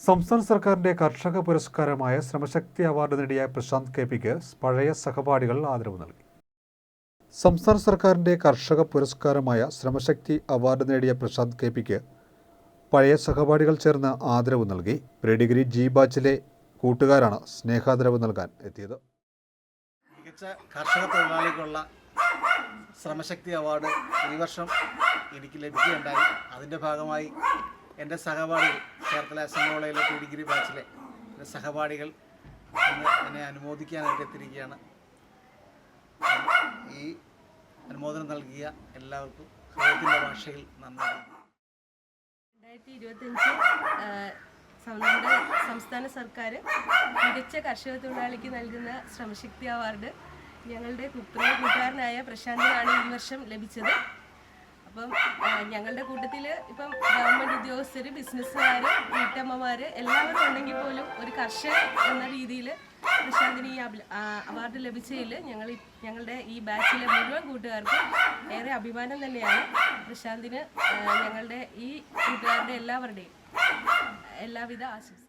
സംസ്ഥാന സർക്കാരിന്റെ കർഷക പുരസ്കാരമായ ശ്രമശക്തി അവാർഡ് നേടിയ പ്രശാന്ത് കെപിക്ക് പഴയ സഹപാഠികൾ ആദരവ് നൽകി. സംസ്ഥാന സർക്കാരിന്റെ കർഷക പുരസ്കാരമായ ശ്രമശക്തി അവാർഡ് നേടിയ പ്രശാന്ത് കെപിക്ക് പഴയ സഹപാഠികൾ ചേർന്ന് ആദരവ് നൽകി. പ്രീ ഡിഗ്രി ജി ബാച്ചിലെ കൂട്ടുകാരാണ് സ്നേഹാദരവ് നൽകാൻ എത്തിയത്. മികച്ച കർഷക തൊഴിലാളിക്കുള്ള ശ്രമശക്തി അവാർഡ് ഈ വർഷം എനിക്ക് ലഭിക്കുകയുണ്ടായി. അതിൻ്റെ ഭാഗമായി എൻ്റെ സഹപാഠികൾ ചേർത്തല SM കോളേജിലെ പ്രീ ഡിഗ്രി ബാച്ചിലെ എൻ്റെ സഹപാഠികൾ എന്നെ അനുമോദിക്കാനായിട്ട് എത്തിയിരിക്കുകയാണ്. ഈ അനുമോദനം നൽകിയ എല്ലാവർക്കും ഹൃദയത്തിൻ്റെ ഭാഷയിൽ നന്ദി. 2025 നമ്മുടെ സംസ്ഥാന സർക്കാർ മികച്ച കർഷക തൊഴിലാളിക്ക് നൽകുന്ന ശ്രമശക്തി അവാർഡ് ഞങ്ങളുടെ കൂട്ടുകാരനായ പ്രശാന്തിനാണ് ഈ വർഷം ലഭിച്ചത്. അപ്പം ഞങ്ങളുടെ കൂട്ടത്തിൽ ഇപ്പം ഗവൺമെൻറ് ഉദ്യോഗസ്ഥർ, ബിസിനസ്സുകാർ, വീട്ടമ്മമാർ എല്ലാവരും ഉണ്ടെങ്കിൽ പോലും ഒരു കർഷകൻ എന്ന രീതിയിൽ പ്രശാന്തിന് ഈ അവാർഡ് ലഭിച്ചതിൽ ഞങ്ങളുടെ ഈ ബാച്ചിലെ മുഴുവൻ കൂട്ടുകാർക്കും ഏറെ അഭിമാനം തന്നെയാണ്. പ്രശാന്തിന് ഞങ്ങളുടെ ഈ കൂട്ടുകാരുടെ എല്ലാവരുടെയും എല്ലാവിധ ആശംസ.